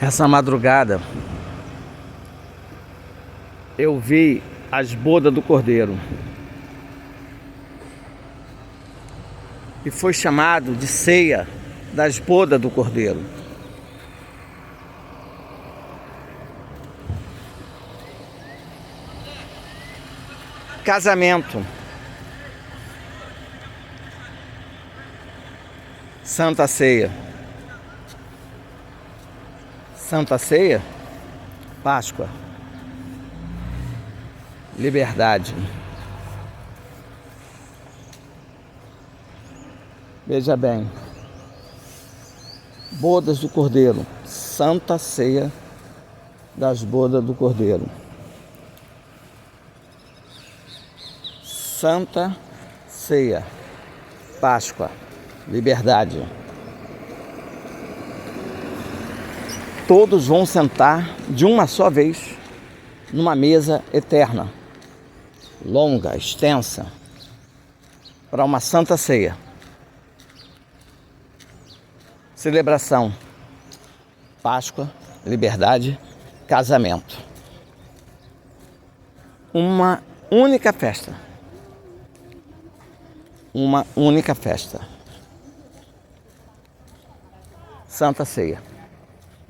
Essa madrugada eu vi as bodas do Cordeiro e foi chamado de ceia das bodas do Cordeiro. Casamento, Santa Ceia. Santa Ceia, Páscoa, liberdade. Veja bem, bodas do Cordeiro, Santa Ceia das bodas do Cordeiro. Santa Ceia, Páscoa, liberdade. Todos vão sentar de uma só vez numa mesa eterna, longa, extensa, para uma Santa Ceia. Celebração, Páscoa, liberdade, casamento. Uma única festa. Uma única festa. Santa Ceia.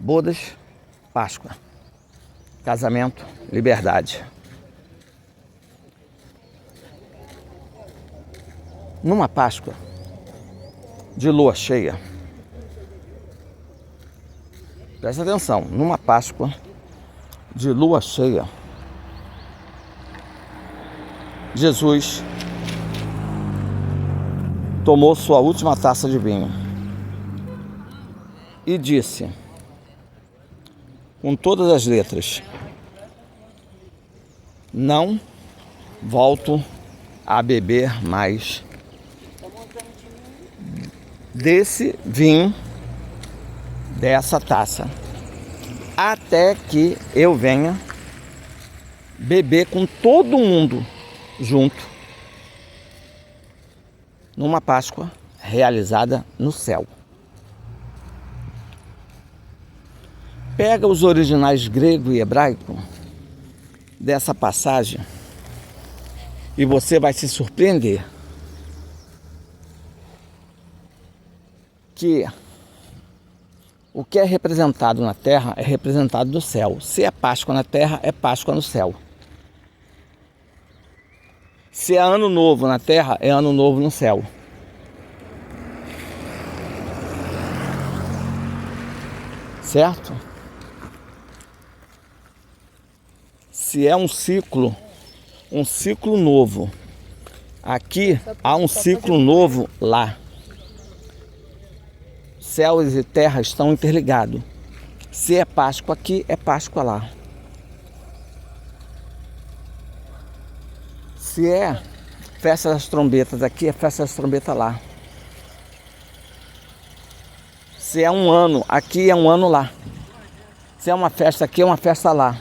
Bodas, Páscoa. Casamento, liberdade. Numa Páscoa de lua cheia, presta atenção, numa Páscoa de lua cheia, Jesus tomou sua última taça de vinho e disse, com todas as letras, não volto a beber mais desse vinho, dessa taça, até que eu venha beber com todo mundo junto numa Páscoa realizada no céu. Pega os originais grego e hebraico dessa passagem e você vai se surpreender que o que é representado na terra é representado no céu. Se é Páscoa na terra, é Páscoa no céu. Se é ano novo na terra, é ano novo no céu. Certo? Se é um ciclo novo, aqui há um ciclo novo lá. Céus e terra estão interligados. Se é Páscoa aqui, é Páscoa lá. Se é festa das trombetas aqui, é festa das trombetas lá. Se é um ano aqui, é um ano lá. Se é uma festa aqui, é uma festa lá.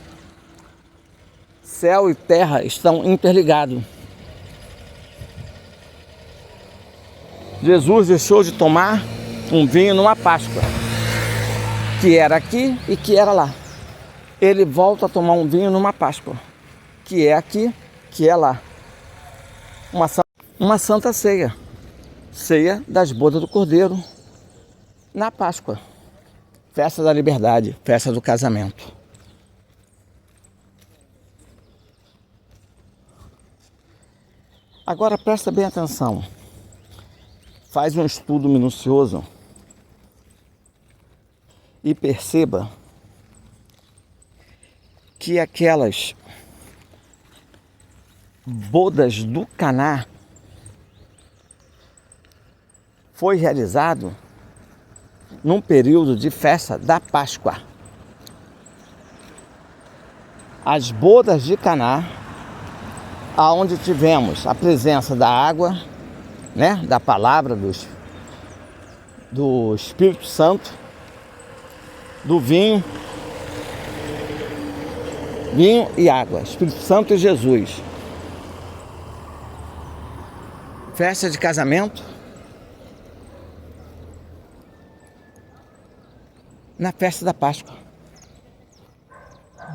Céu e terra estão interligados. Jesus deixou de tomar um vinho numa Páscoa, que era aqui e que era lá. Ele volta a tomar um vinho numa Páscoa, que é aqui, que é lá. Uma Santa Ceia. Ceia das bodas do Cordeiro na Páscoa. Festa da liberdade, festa do casamento. Agora presta bem atenção. Faz um estudo minucioso e perceba que aquelas bodas do Caná foi realizado num período de festa da Páscoa. As bodas de Caná, aonde tivemos a presença da água, né, da palavra do Espírito Santo, do vinho e água, Espírito Santo e Jesus. Festa de casamento na festa da Páscoa.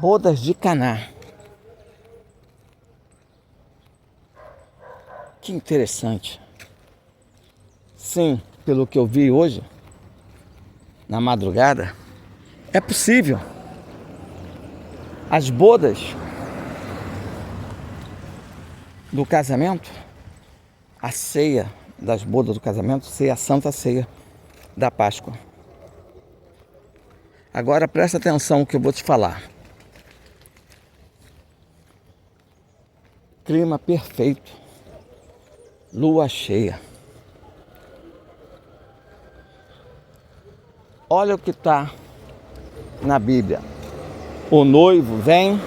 Bodas de Caná. Que interessante. Sim, pelo que eu vi hoje, na madrugada, é possível. As bodas do casamento, a ceia das bodas do casamento, ser a Santa Ceia da Páscoa. Agora presta atenção no que eu vou te falar. Clima perfeito, lua cheia. Olha o que está na Bíblia. O noivo vem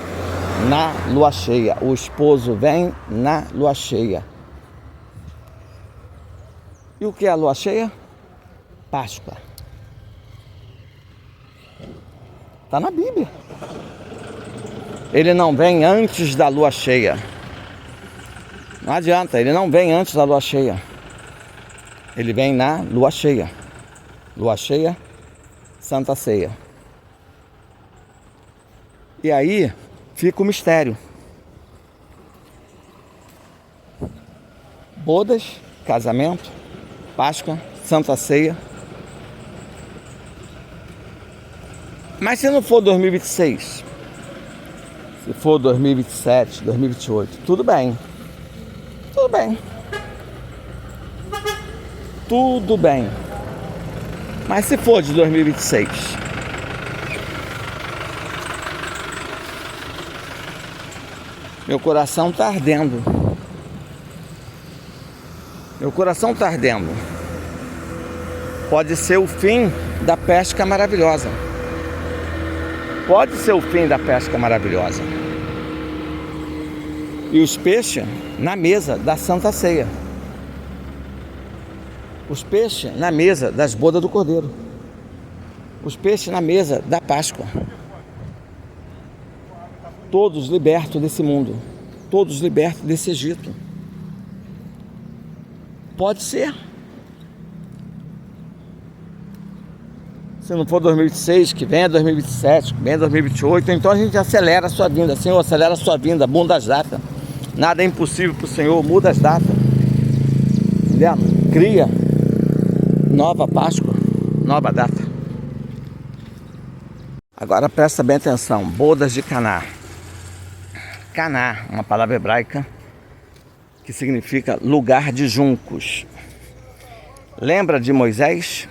na lua cheia, o esposo vem na lua cheia. E o que é a lua cheia? Páscoa. Está na Bíblia. Ele não vem antes da lua cheia. Não adianta, ele não vem antes da lua cheia. Ele vem na lua cheia. Lua cheia, Santa Ceia. E aí fica o mistério. Bodas, casamento, Páscoa, Santa Ceia. Mas se não for 2026, se for 2027, 2028, tudo bem. Tudo bem. Tudo bem. Mas se for de 2026, meu coração está ardendo. Meu coração está ardendo. Pode ser o fim da pesca maravilhosa. Pode ser o fim da pesca maravilhosa. E os peixes na mesa da Santa Ceia. Os peixes na mesa das bodas do Cordeiro. Os peixes na mesa da Páscoa. Todos libertos desse mundo. Todos libertos desse Egito. Pode ser. Se não for 2026, que venha 2027, que venha 2028, então a gente acelera a sua vinda. Senhor, acelera a sua vinda, muda as datas. Nada é impossível para o Senhor, muda as datas. Entendeu? Cria nova Páscoa, nova data. Agora presta bem atenção, bodas de Caná. Caná, uma palavra hebraica que significa lugar de juncos. Lembra de Moisés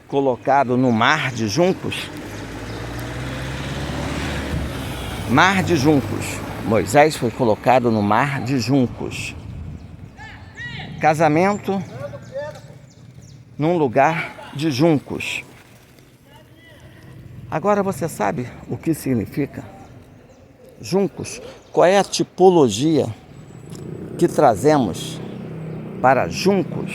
colocado no mar de juncos? Mar de juncos. Moisés foi colocado no mar de juncos. Casamento num lugar de juncos. Agora você sabe o que significa juncos? Qual é a tipologia que trazemos para juncos?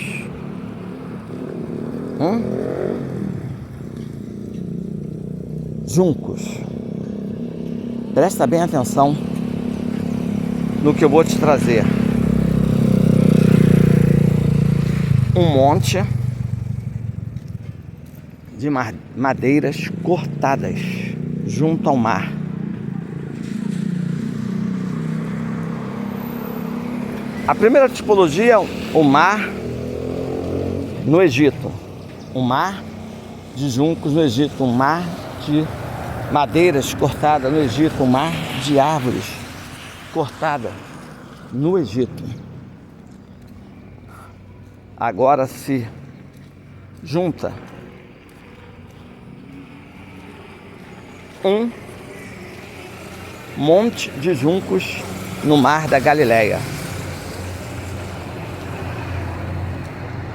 Juncos. Presta bem atenção no que eu vou te trazer. Um monte de madeiras cortadas junto ao mar. A primeira tipologia é o mar no Egito. Um mar de juncos no Egito. Um mar de madeiras cortadas no Egito. Um mar de árvores cortadas no Egito. Agora se junta um monte de juncos no mar da Galileia,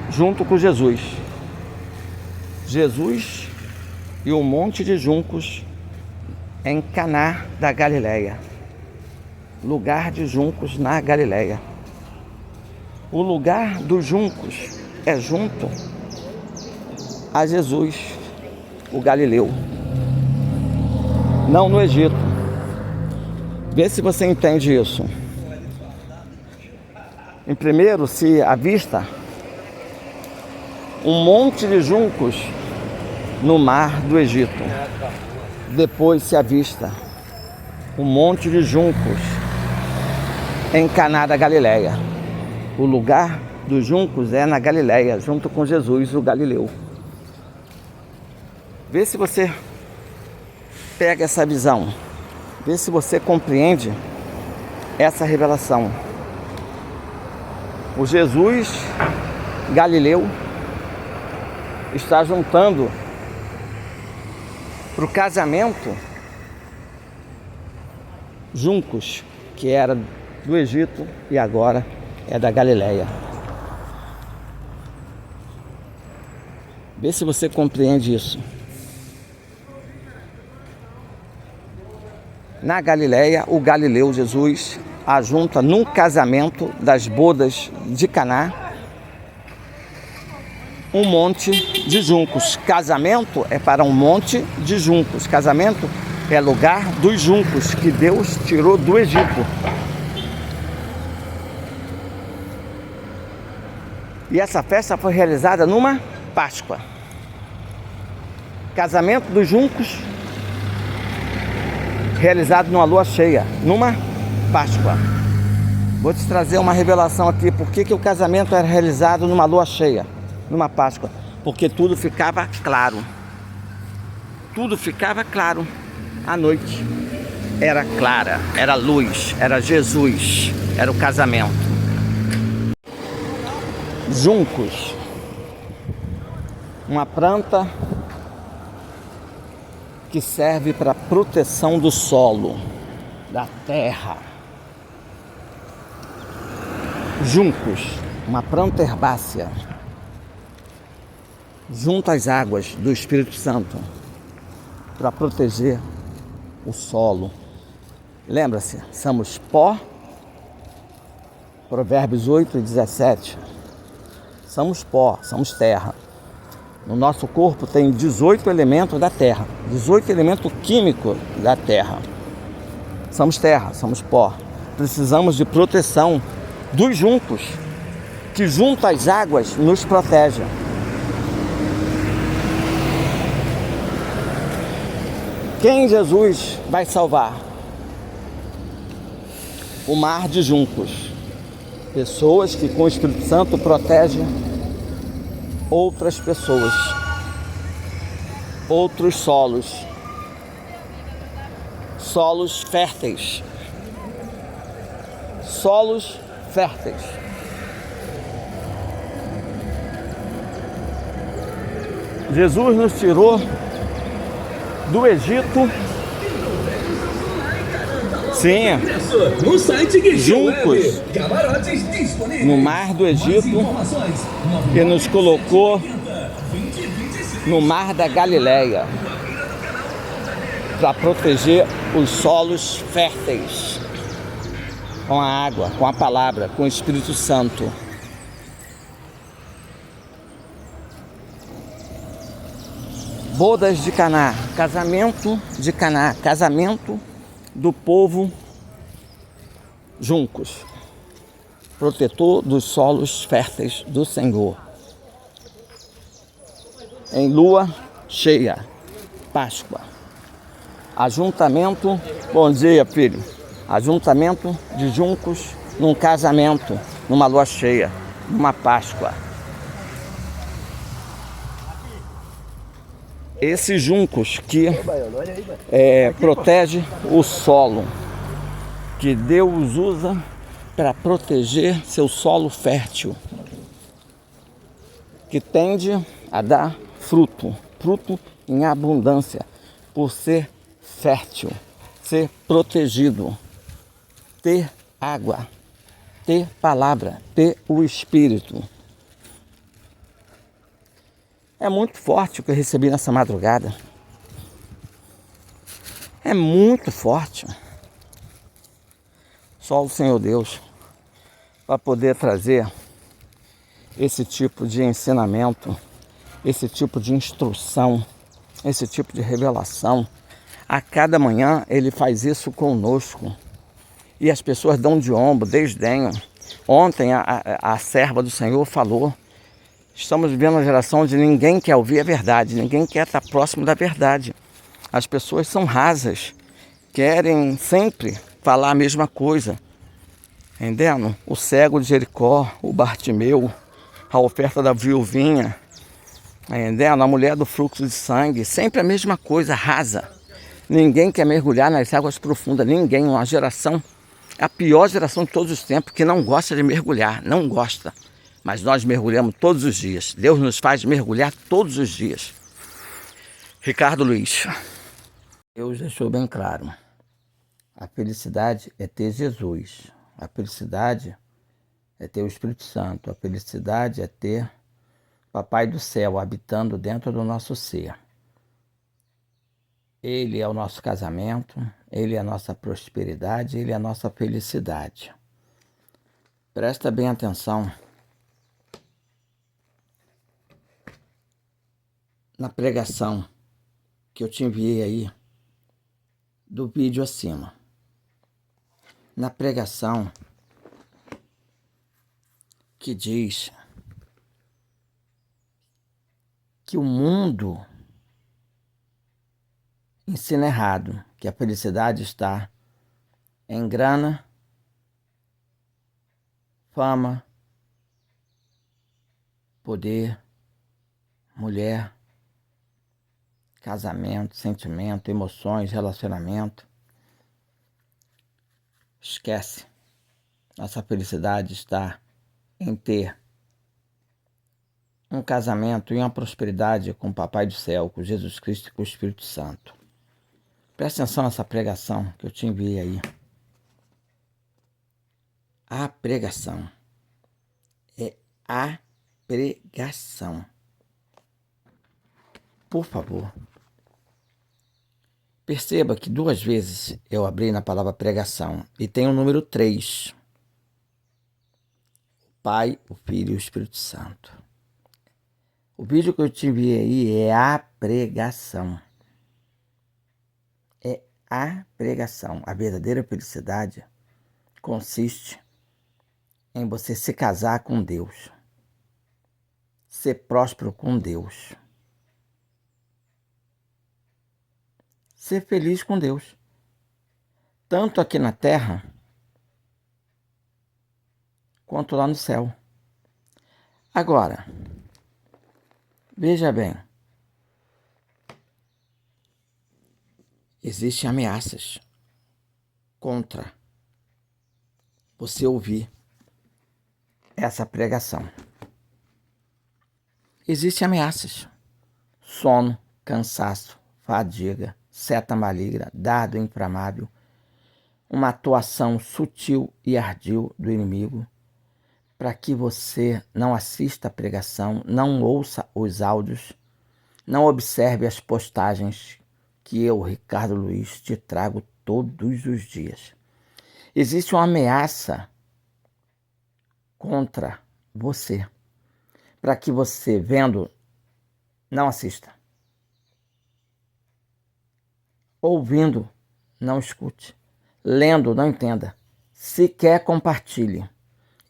junto com Jesus. Jesus e um monte de juncos em Caná da Galileia, lugar de juncos na Galileia. O lugar dos juncos é junto a Jesus, o Galileu, não no Egito. Vê se você entende isso. Em primeiro, se avista um monte de juncos no mar do Egito. Depois se avista o Monte de Juncos, em Caná da Galileia. O lugar dos juncos é na Galileia, junto com Jesus, o Galileu. Vê se você pega essa visão. Vê se você compreende essa revelação. O Jesus Galileu está juntando para o casamento juncos, que era do Egito e agora é da Galileia. Vê se você compreende isso. Na Galileia, o Galileu Jesus ajunta num casamento das bodas de Caná um monte de juncos. Casamento é para um monte de juncos. Casamento é lugar dos juncos que Deus tirou do Egito. E essa festa foi realizada numa Páscoa. Casamento dos juncos realizado numa lua cheia, numa Páscoa. Vou te trazer uma revelação aqui. Por que o casamento era realizado numa lua cheia, numa Páscoa? Porque tudo ficava claro. Tudo ficava claro. A noite era clara, era luz, era Jesus, era o casamento. Juncos, uma planta que serve para proteção do solo, da terra. Juncos, uma planta herbácea, junto às águas do Espírito Santo, para proteger o solo. Lembra-se, somos pó, Provérbios 8:17. Somos pó, somos terra. No nosso corpo tem 18 elementos da terra, 18 elementos químicos da terra. Somos terra, somos pó. Precisamos de proteção dos juncos, que junto às águas nos protegem. Quem Jesus vai salvar? O mar de juncos. Pessoas que com o Espírito Santo protegem outras pessoas, outros solos, solos férteis, solos férteis. Jesus nos tirou do Egito, sim, juncos, no mar do Egito, e nos colocou no mar da Galileia para proteger os solos férteis com a água, com a palavra, com o Espírito Santo. Bodas de Caná, casamento de Caná, casamento do povo juncos, protetor dos solos férteis do Senhor. Em lua cheia, Páscoa. Ajuntamento, bom dia, filho. Ajuntamento de juncos num casamento, numa lua cheia, numa Páscoa. Esses juncos que protege o solo, que Deus usa para proteger seu solo fértil, que tende a dar fruto em abundância, por ser fértil, ser protegido, ter água, ter palavra, ter o Espírito. É muito forte o que eu recebi nessa madrugada. É muito forte. Só o Senhor Deus para poder trazer esse tipo de ensinamento, esse tipo de instrução, esse tipo de revelação. A cada manhã Ele faz isso conosco. E as pessoas dão de ombro, desdenham. Ontem a serva do Senhor falou: estamos vivendo uma geração onde ninguém quer ouvir a verdade, ninguém quer estar próximo da verdade. As pessoas são rasas, querem sempre falar a mesma coisa, entendendo? O cego de Jericó, o Bartimeu, a oferta da viuvinha, entendendo? A mulher do fluxo de sangue, sempre a mesma coisa, rasa. Ninguém quer mergulhar nas águas profundas, ninguém, uma geração, a pior geração de todos os tempos, que não gosta de mergulhar, não gosta. Mas nós mergulhamos todos os dias, Deus nos faz mergulhar todos os dias. Ricardo Luiz. Deus deixou bem claro, a felicidade é ter Jesus, a felicidade é ter o Espírito Santo, a felicidade é ter Papai do Céu habitando dentro do nosso ser. Ele é o nosso casamento, Ele é a nossa prosperidade, Ele é a nossa felicidade. Presta bem atenção na pregação que eu te enviei aí do vídeo acima. Na pregação que diz que o mundo ensina errado, que a felicidade está em grana, fama, poder, mulher, casamento, sentimento, emoções, relacionamento. Esquece. Nossa felicidade está em ter um casamento e uma prosperidade com o Papai do Céu, com Jesus Cristo e com o Espírito Santo. Presta atenção nessa pregação que eu te enviei aí. A pregação é a pregação. Por favor, perceba que 2 vezes eu abri na palavra pregação e tem o número 3. O Pai, o Filho e o Espírito Santo. O vídeo que eu te enviei aí é a pregação. É a pregação. A verdadeira felicidade consiste em você se casar com Deus, ser próspero com Deus, ser feliz com Deus, tanto aqui na terra quanto lá no céu. Agora, veja bem, existem ameaças contra você ouvir essa pregação. Existem ameaças: sono, cansaço, fadiga, seta maligna, dardo inflamável, uma atuação sutil e ardil do inimigo, para que você não assista a pregação, não ouça os áudios, não observe as postagens que eu, Ricardo Luiz, te trago todos os dias. Existe uma ameaça contra você, para que você, vendo, não assista. Ouvindo, não escute. Lendo, não entenda. Sequer compartilhe.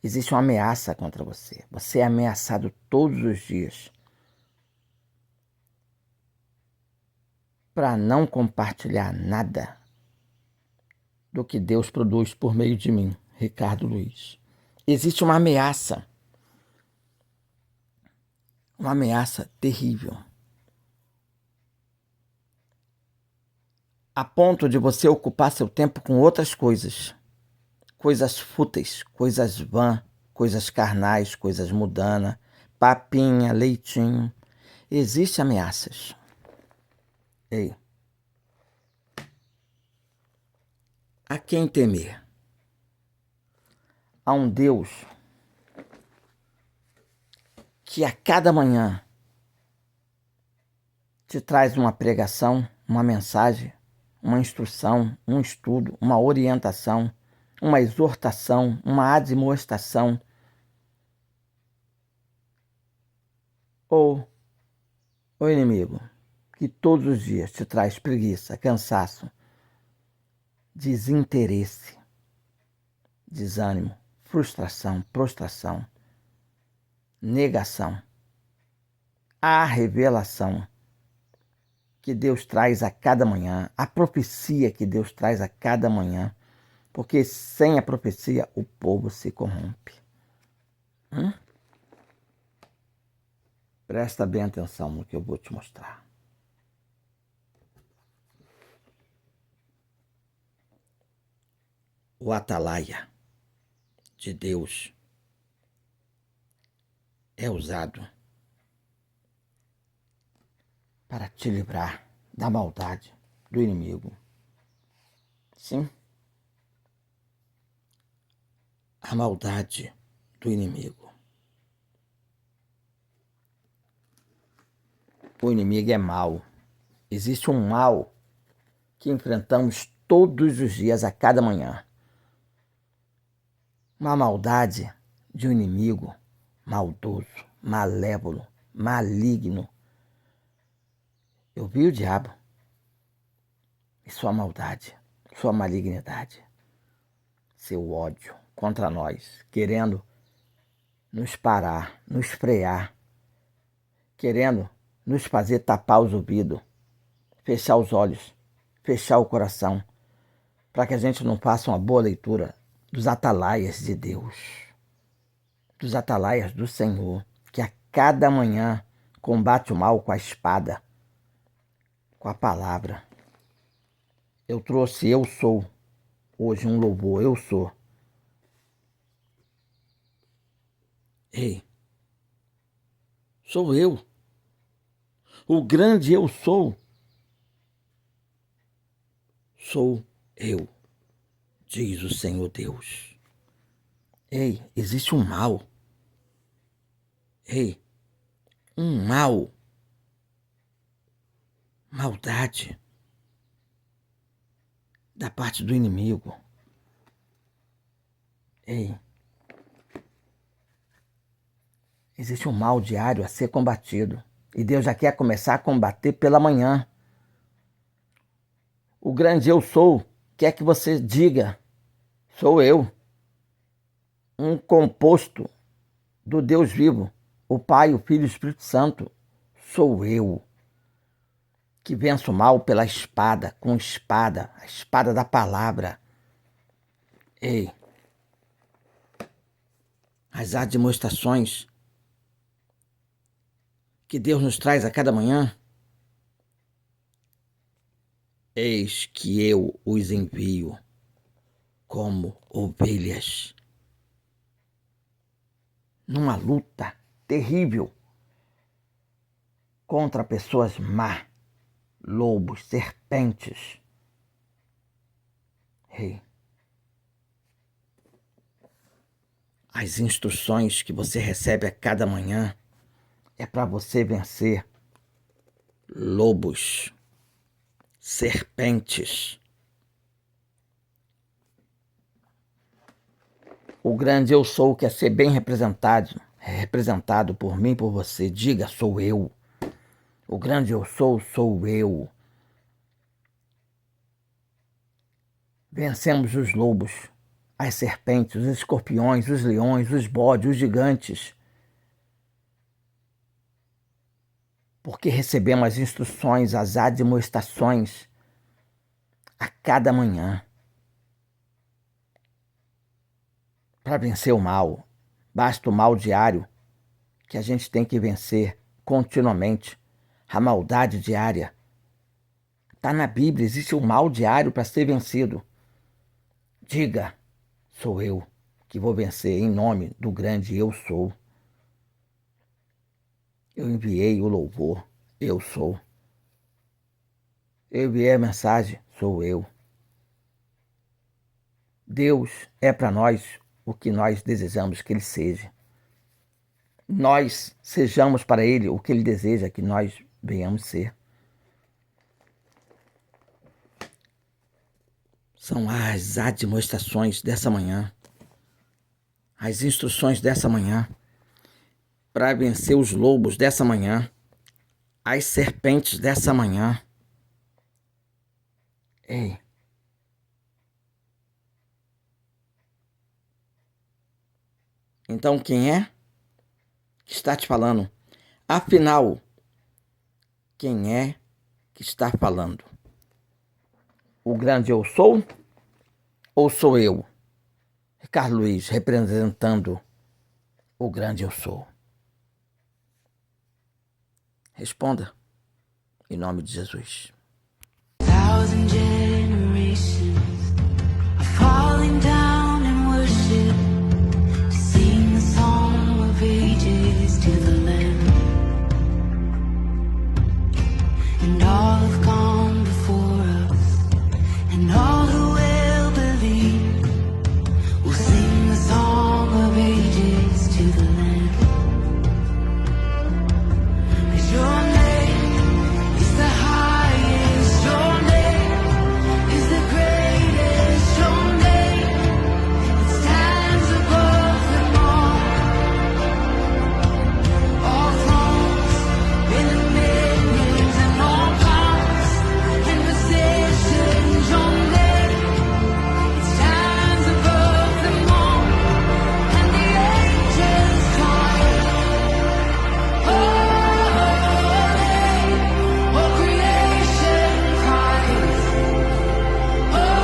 Existe uma ameaça contra você. Você é ameaçado todos os dias para não compartilhar nada do que Deus produz por meio de mim, Ricardo Luiz. Existe uma ameaça terrível, a ponto de você ocupar seu tempo com outras coisas fúteis, coisas vã, coisas carnais, coisas mudanas, papinha, leitinho. Existem ameaças. Ei, a quem temer? Há um Deus que a cada manhã te traz uma pregação, uma mensagem, uma instrução, um estudo, uma orientação, uma exortação, uma admoestação, ou o inimigo que todos os dias te traz preguiça, cansaço, desinteresse, desânimo, frustração, prostração, negação, a revelação que Deus traz a cada manhã, a profecia que Deus traz a cada manhã, porque sem a profecia o povo se corrompe. Presta bem atenção no que eu vou te mostrar. O atalaia de Deus é usado para te livrar da maldade do inimigo. Sim, a maldade do inimigo. O inimigo é mau. Existe um mal que enfrentamos todos os dias, a cada manhã. Uma maldade de um inimigo maldoso, malévolo, maligno. Eu vi o diabo e sua maldade, sua malignidade, seu ódio contra nós, querendo nos parar, nos frear, querendo nos fazer tapar os ouvidos, fechar os olhos, fechar o coração, para que a gente não faça uma boa leitura dos atalaias de Deus, dos atalaias do Senhor, que a cada manhã combate o mal com a espada, com a palavra. Eu trouxe Eu Sou, hoje um louvor, Eu Sou. Ei, sou eu. O grande Eu Sou. Sou eu, diz o Senhor Deus. Ei, existe um mal. Ei, um mal. Maldade da parte do inimigo. Ei, existe um mal diário a ser combatido. E Deus já quer começar a combater pela manhã. O grande Eu Sou quer que você diga: sou eu. Um composto do Deus vivo, o Pai, o Filho e o Espírito Santo. Sou eu que venço o mal pela espada, com espada, a espada da palavra. Ei, as admoestações que Deus nos traz a cada manhã, eis que eu os envio como ovelhas numa luta terrível contra pessoas má, lobos, serpentes. Ei, as instruções que você recebe a cada manhã é para você vencer lobos, serpentes. O grande Eu Sou quer ser bem representado por mim, por você. Diga: sou eu. O grande Eu Sou, sou eu. Vencemos os lobos, as serpentes, os escorpiões, os leões, os bodes, os gigantes. Porque recebemos as instruções, as admoestações a cada manhã para vencer o mal. Basta o mal diário que a gente tem que vencer continuamente. A maldade diária. Está na Bíblia, existe um mal diário para ser vencido. Diga: sou eu que vou vencer em nome do grande Eu Sou. Eu enviei o louvor, Eu Sou. Eu enviei a mensagem, sou eu. Deus é para nós o que nós desejamos que Ele seja. Nós sejamos para Ele o que Ele deseja que nós venhamos ser. São as admoestações dessa manhã, as instruções dessa manhã, para vencer os lobos dessa manhã, as serpentes dessa manhã. Ei, então quem é que está te falando? Afinal, quem é que está falando? O grande eu sou? Ou sou eu, Ricardo Luiz, representando o grande eu sou? Responda, em nome de Jesus. Thousand generations are falling down in worship to sing the song of ages to the Lamb. And all have gone before us, and all who will believe will sing the song of ages to the Lamb. 'Cause your name is the highest, your name is the greatest, your name, it stands above them all thrones and dominions and all powers and positions, your name, it stands above them all, and the angels cry, holy, all creation cries, holy.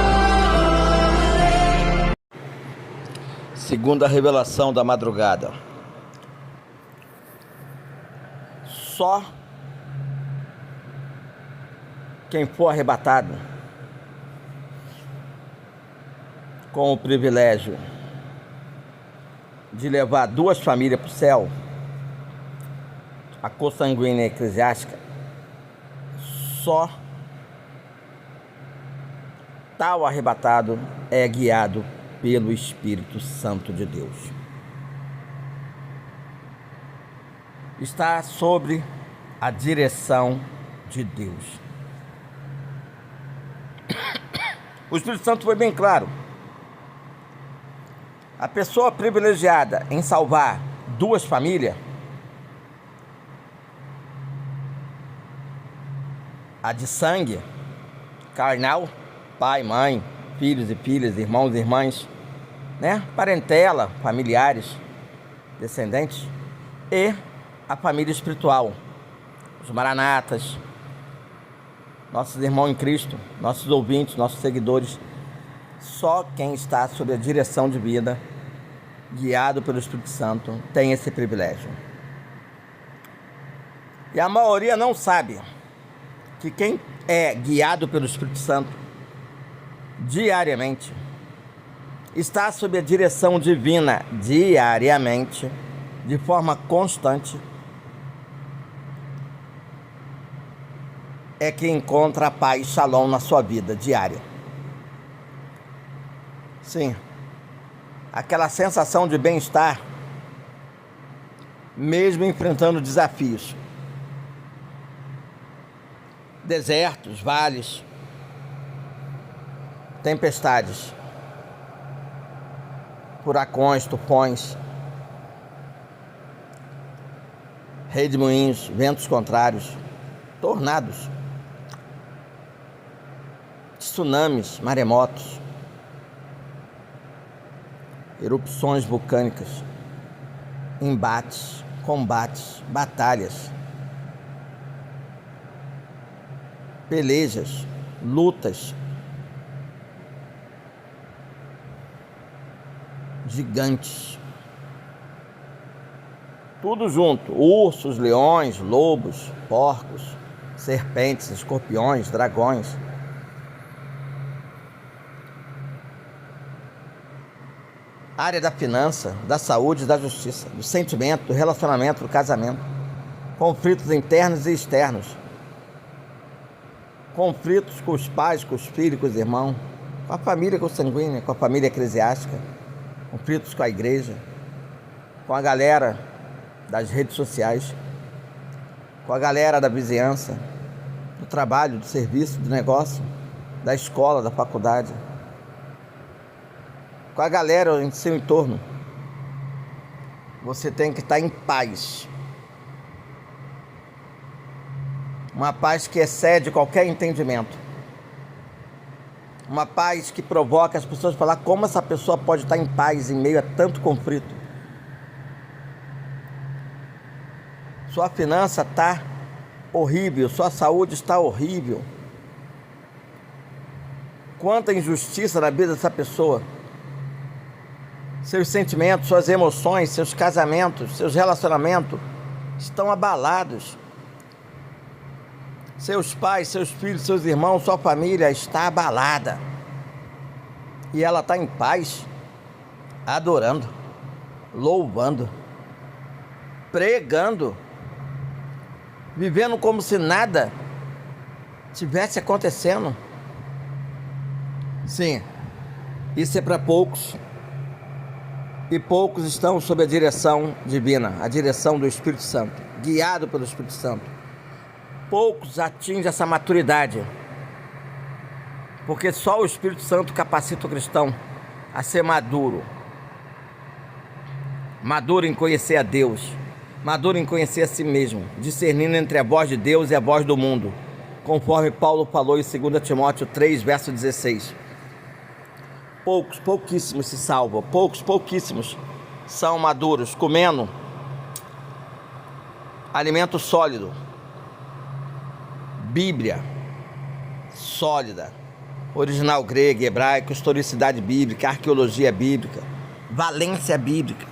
Segunda revelação da madrugada. Só quem for arrebatado com o privilégio de levar 2 famílias para o céu, a consanguínea eclesiástica, só tal arrebatado é guiado pelo Espírito Santo de Deus. Está sobre a direção de Deus. O Espírito Santo foi bem claro. A pessoa privilegiada em salvar 2 famílias, a de sangue carnal, pai, mãe, filhos e filhas, irmãos e irmãs, né? Parentela, familiares, descendentes, e a família espiritual, os maranatas, nossos irmãos em Cristo, nossos ouvintes, nossos seguidores. Só quem está sob a direção divina, guiado pelo Espírito Santo, tem esse privilégio. E a maioria não sabe que quem é guiado pelo Espírito Santo diariamente, está sob a direção divina diariamente, de forma constante, é que encontra a paz, shalom na sua vida diária. Sim, aquela sensação de bem-estar, mesmo enfrentando desafios, desertos, vales, tempestades, furacões, tufões, redemoinhos, ventos contrários, tornados, tsunamis, maremotos, erupções vulcânicas, embates, combates, batalhas, pelejas, lutas, gigantes, tudo junto, ursos, leões, lobos, porcos, serpentes, escorpiões, dragões. Área da finança, da saúde, da justiça, do sentimento, do relacionamento, do casamento, conflitos internos e externos, conflitos com os pais, com os filhos, com os irmãos, com a família consanguínea, com a família eclesiástica, conflitos com a igreja, com a galera das redes sociais, com a galera da vizinhança, do trabalho, do serviço, do negócio, da escola, da faculdade, com a galera em seu entorno. Você tem que estar em paz. Uma paz que excede qualquer entendimento. Uma paz que provoca as pessoas a falar como essa pessoa pode estar em paz em meio a tanto conflito. Sua finança está horrível, sua saúde está horrível. Quanta injustiça na vida dessa pessoa. Seus sentimentos, suas emoções, seus casamentos, seus relacionamentos estão abalados. Seus pais, seus filhos, seus irmãos, sua família está abalada. E ela está em paz, adorando, louvando, pregando, vivendo como se nada tivesse acontecendo. Sim, isso é para poucos. E poucos estão sob a direção divina, a direção do Espírito Santo, guiado pelo Espírito Santo. Poucos atingem essa maturidade, porque só o Espírito Santo capacita o cristão a ser maduro. Maduro em conhecer a Deus, maduro em conhecer a si mesmo, discernindo entre a voz de Deus e a voz do mundo, conforme Paulo falou em 2 Timóteo 3, verso 16. Pouquíssimos se salvam, pouquíssimos são maduros, comendo alimento sólido, Bíblia sólida, original grego, hebraico, historicidade bíblica, arqueologia bíblica, valência bíblica.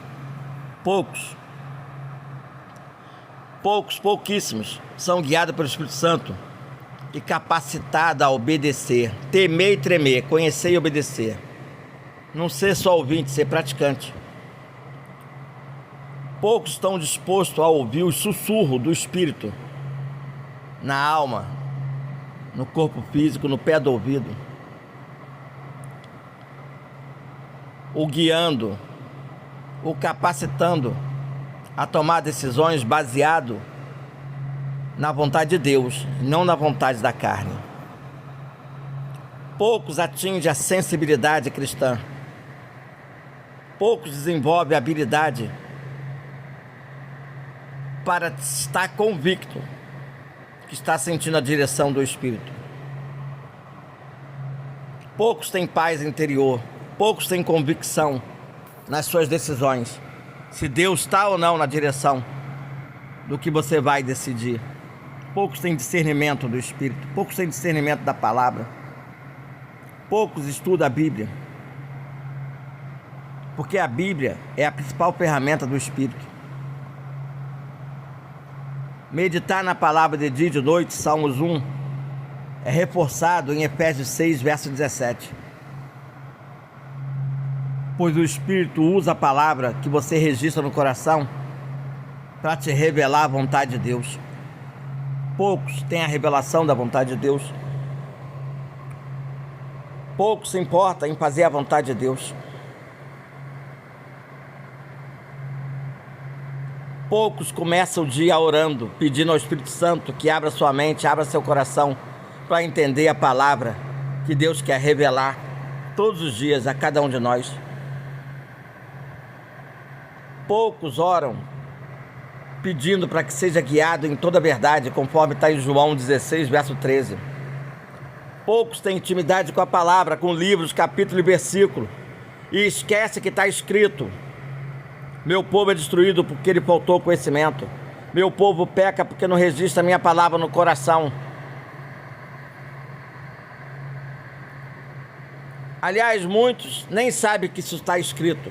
Pouquíssimos são guiados pelo Espírito Santo e capacitados a obedecer, temer e tremer, conhecer e obedecer. Não ser só ouvinte, ser praticante. Poucos estão dispostos a ouvir o sussurro do Espírito na alma, no corpo físico, no pé do ouvido, o guiando, o capacitando a tomar decisões baseado na vontade de Deus, não na vontade da carne. Poucos atingem a sensibilidade cristã. Poucos desenvolvem a habilidade para estar convicto que está sentindo a direção do Espírito. Poucos têm paz interior, poucos têm convicção nas suas decisões, se Deus está ou não na direção do que você vai decidir. Poucos têm discernimento do Espírito, poucos têm discernimento da palavra, poucos estudam a Bíblia, porque a Bíblia é a principal ferramenta do Espírito. Meditar na palavra de dia e de noite, Salmos 1, é reforçado em Efésios 6, verso 17. Pois o Espírito usa a palavra que você registra no coração para te revelar a vontade de Deus. Poucos têm a revelação da vontade de Deus. Poucos se importam em fazer a vontade de Deus. Poucos começam o dia orando, pedindo ao Espírito Santo que abra sua mente, abra seu coração para entender a palavra que Deus quer revelar todos os dias a cada um de nós. Poucos oram pedindo para que seja guiado em toda a verdade, conforme está em João 16, verso 13. Poucos têm intimidade com a palavra, com livros, capítulo e versículo, e esquece que está escrito: meu povo é destruído porque lhe faltou conhecimento. Meu povo peca porque não registra a minha palavra no coração. Aliás, muitos nem sabem que isso está escrito.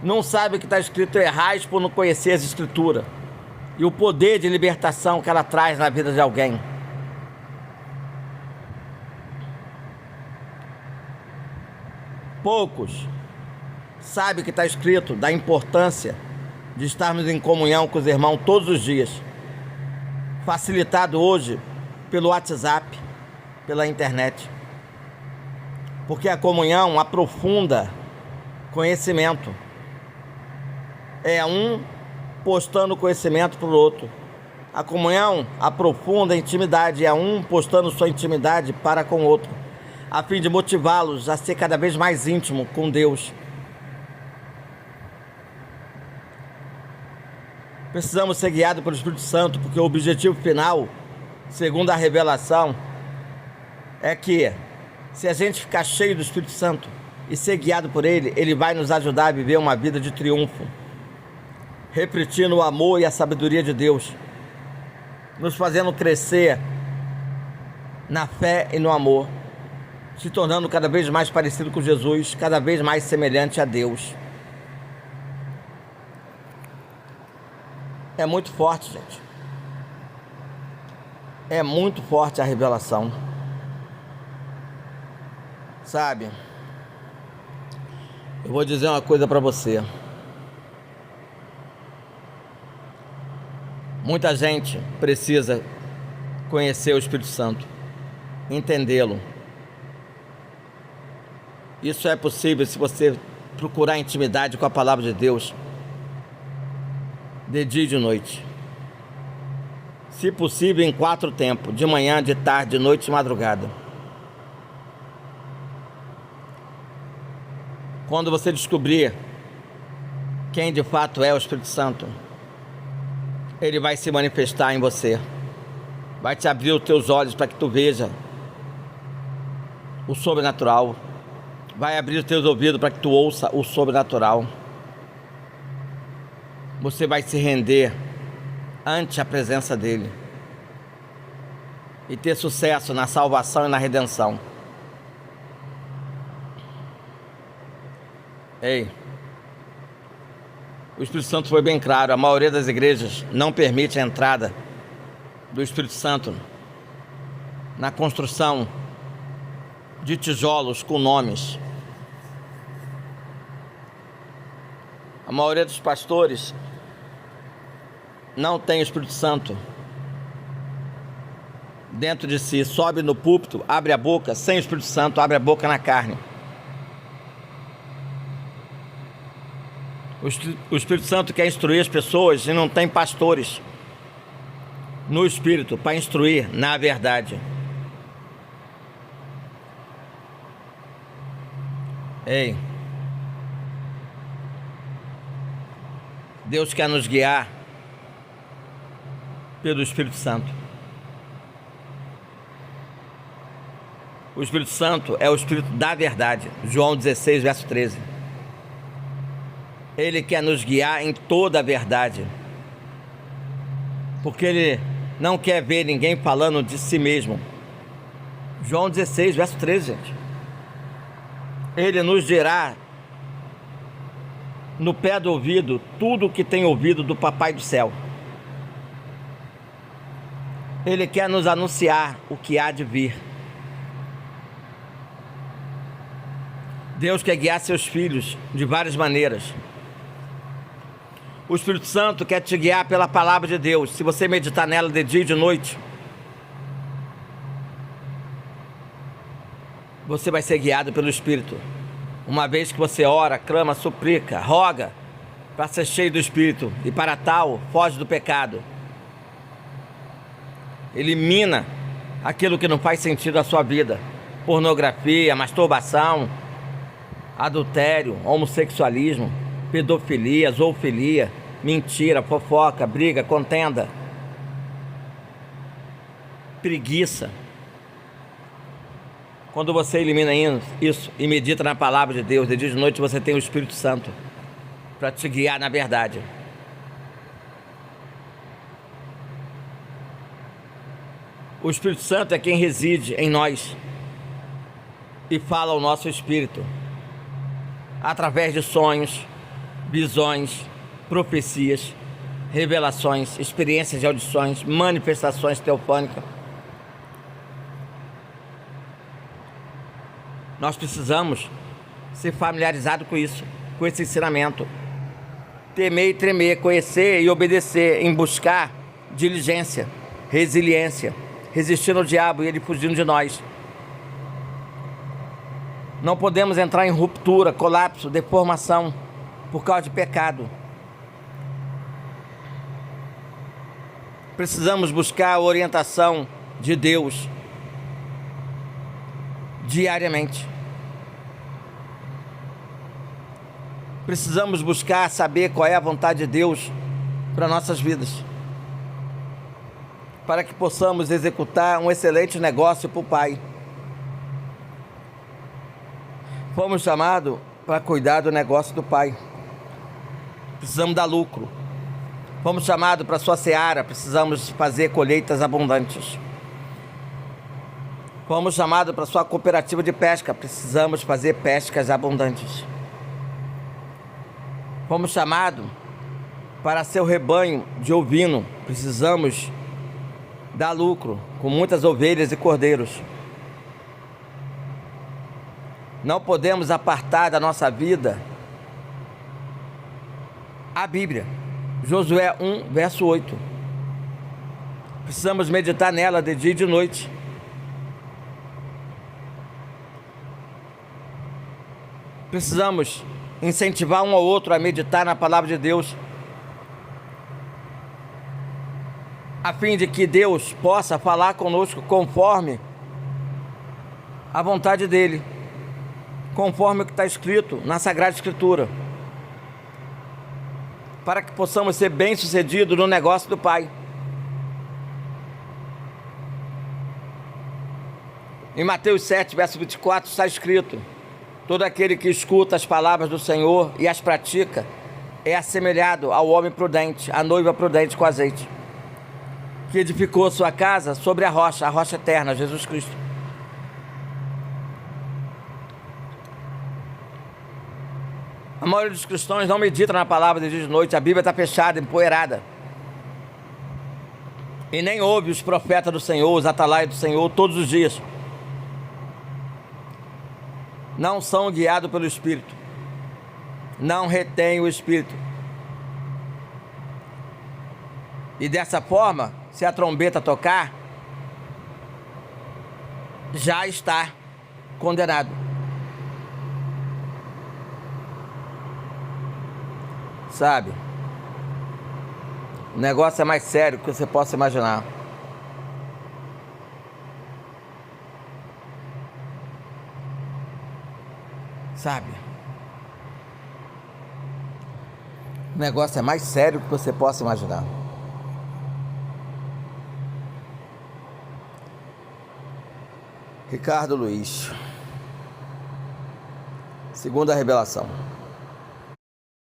Não sabem que está escrito: errais por não conhecer as Escrituras e o poder de libertação que ela traz na vida de alguém. Poucos sabem que está escrito da importância de estarmos em comunhão com os irmãos todos os dias, facilitado hoje pelo WhatsApp, pela internet, porque a comunhão aprofunda conhecimento, é um postando conhecimento para o outro. A comunhão aprofunda a intimidade, é um postando sua intimidade para com o outro, a fim de motivá-los a ser cada vez mais íntimo com Deus. Precisamos ser guiados pelo Espírito Santo, porque o objetivo final, segundo a revelação, é que, se a gente ficar cheio do Espírito Santo e ser guiado por Ele, Ele vai nos ajudar a viver uma vida de triunfo, refletindo o amor e a sabedoria de Deus, nos fazendo crescer na fé e no amor, se tornando cada vez mais parecido com Jesus, cada vez mais semelhante a Deus. É muito forte, gente. É muito forte a revelação. Sabe? Eu vou dizer uma coisa para você. Muita gente precisa conhecer o Espírito Santo, entendê-lo. Isso é possível se você procurar intimidade com a palavra de Deus, de dia e de noite. Se possível, em 4 tempos: de manhã, de tarde, de noite e madrugada. Quando você descobrir quem de fato é o Espírito Santo, ele vai se manifestar em você, vai te abrir os teus olhos para que tu veja o sobrenatural, vai abrir os teus ouvidos para que tu ouça o sobrenatural. Você vai se render ante a presença dele e ter sucesso na salvação e na redenção. Ei, o Espírito Santo foi bem claro. A maioria das igrejas não permite a entrada do Espírito Santo na construção de tijolos com nomes. A maioria dos pastores não tem o Espírito Santo dentro de si. Sobe no púlpito, abre a boca, sem o Espírito Santo, abre a boca na carne. O Espírito Santo quer instruir as pessoas e não tem pastores no Espírito para instruir na verdade. Ei, Deus quer nos guiar pelo Espírito Santo. O Espírito Santo é o Espírito da verdade. João 16, verso 13. Ele quer nos guiar em toda a verdade, porque ele não quer ver ninguém falando de si mesmo. João 16, verso 13, gente. Ele nos dirá no pé do ouvido tudo o que tem ouvido do Papai do céu. Ele quer nos anunciar o que há de vir. Deus quer guiar seus filhos de várias maneiras. O Espírito Santo quer te guiar pela palavra de Deus. Se você meditar nela de dia e de noite, você vai ser guiado pelo Espírito. Uma vez que você ora, clama, suplica, roga para ser cheio do Espírito, e para tal, foge do pecado. Elimina aquilo que não faz sentido à sua vida: pornografia, masturbação, adultério, homossexualismo, pedofilia, zoofilia, mentira, fofoca, briga, contenda, preguiça. Quando você elimina isso e medita na palavra de Deus, de dia e de noite, você tem o Espírito Santo para te guiar na verdade. O Espírito Santo é quem reside em nós e fala ao nosso espírito através de sonhos, visões, profecias, revelações, experiências de audições, manifestações teofânicas. Nós precisamos ser familiarizados com isso, com esse ensinamento. Temer e tremer, conhecer e obedecer, em buscar diligência, resiliência, resistindo ao diabo e ele fugindo de nós. Não podemos entrar em ruptura, colapso, deformação por causa de pecado. Precisamos buscar a orientação de Deus diariamente. Precisamos buscar saber qual é a vontade de Deus para nossas vidas, para que possamos executar um excelente negócio para o Pai. Fomos chamados para cuidar do negócio do Pai. Precisamos dar lucro. Fomos chamados para a sua seara, precisamos fazer colheitas abundantes. Fomos chamados para a sua cooperativa de pesca, precisamos fazer pescas abundantes. Fomos chamados para seu rebanho de ovino, precisamos dar lucro com muitas ovelhas e cordeiros. Não podemos apartar da nossa vida a Bíblia. Josué 1, verso 8. Precisamos meditar nela de dia e de noite. Precisamos incentivar um ao outro a meditar na palavra de Deus, a fim de que Deus possa falar conosco conforme a vontade dEle, conforme o que está escrito na Sagrada Escritura, para que possamos ser bem-sucedidos no negócio do Pai. Em Mateus 7, verso 24, está escrito: todo aquele que escuta as palavras do Senhor e as pratica é assemelhado ao homem prudente, à noiva prudente com azeite, que edificou sua casa sobre a rocha eterna, Jesus Cristo. A maioria dos cristãos não medita na palavra de dia e de noite, a Bíblia está fechada, empoeirada. E nem ouve os profetas do Senhor, os atalaias do Senhor, todos os dias. Não são guiados pelo Espírito. Não retém o Espírito. E dessa forma, se a trombeta tocar, já está condenado. Sabe? O negócio é mais sério do que você possa imaginar. Sabe? O negócio é mais sério do que você possa imaginar. Ricardo Luiz. Segunda revelação.